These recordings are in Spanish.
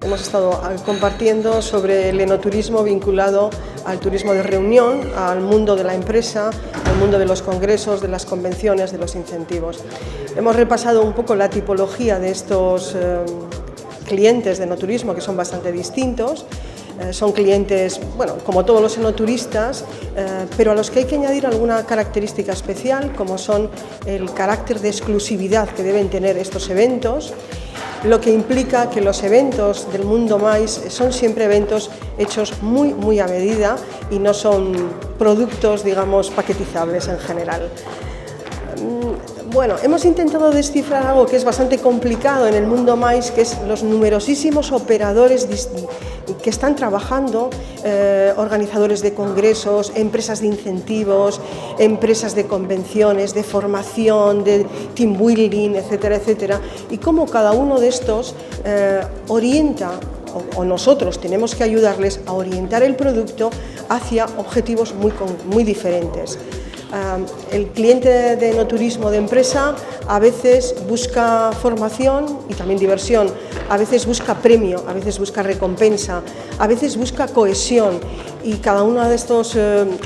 Hemos estado compartiendo sobre el enoturismo vinculado al turismo de reunión, al mundo de la empresa, al mundo de los congresos, de las convenciones, de los incentivos. Hemos repasado un poco la tipología de estos clientes de enoturismo, que son bastante distintos. Son clientes, bueno, como todos los enoturistas, pero a los que hay que añadir alguna característica especial, como son el carácter de exclusividad que deben tener estos eventos, lo que implica que los eventos del mundo MICE son siempre eventos hechos muy a medida y no son productos, digamos, paquetizables en general. Bueno, hemos intentado descifrar algo que es bastante complicado en el mundo MICE, que es los numerosísimos operadores que están trabajando, organizadores de congresos, empresas de incentivos, empresas de convenciones, de formación, de team building, etcétera, etcétera, y cómo cada uno de estos orienta, o nosotros tenemos que ayudarles a orientar el producto hacia objetivos muy diferentes. El cliente de enoturismo de empresa a veces busca formación y también diversión, a veces busca premio, a veces busca recompensa, a veces busca cohesión, y cada uno de estos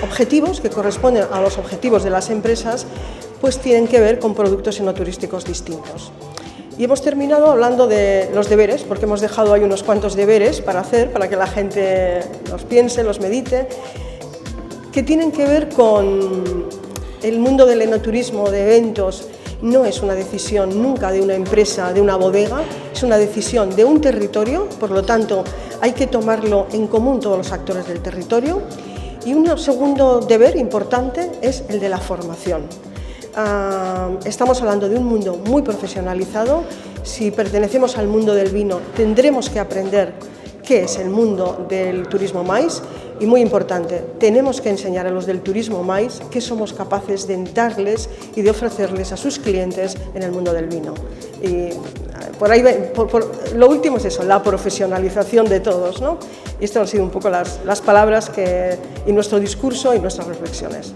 objetivos, que corresponden a los objetivos de las empresas, pues tienen que ver con productos enoturísticos distintos. Y hemos terminado hablando de los deberes, porque hemos dejado ahí unos cuantos deberes para hacer, para que la gente los piense, los medite, que tienen que ver con el mundo del enoturismo, de eventos. No es una decisión nunca de una empresa, de una bodega, es una decisión de un territorio, por lo tanto hay que tomarlo en común todos los actores del territorio. Y un segundo deber importante es el de la formación. Estamos hablando de un mundo muy profesionalizado. Si pertenecemos al mundo del vino, tendremos que aprender qué es el mundo del turismo MICE, y muy importante, tenemos que enseñar a los del turismo MICE qué somos capaces de darles y de ofrecerles a sus clientes en el mundo del vino. Y por ahí, lo último es eso, la profesionalización de todos, ¿no? Y estas han sido un poco las palabras y nuestro discurso y nuestras reflexiones.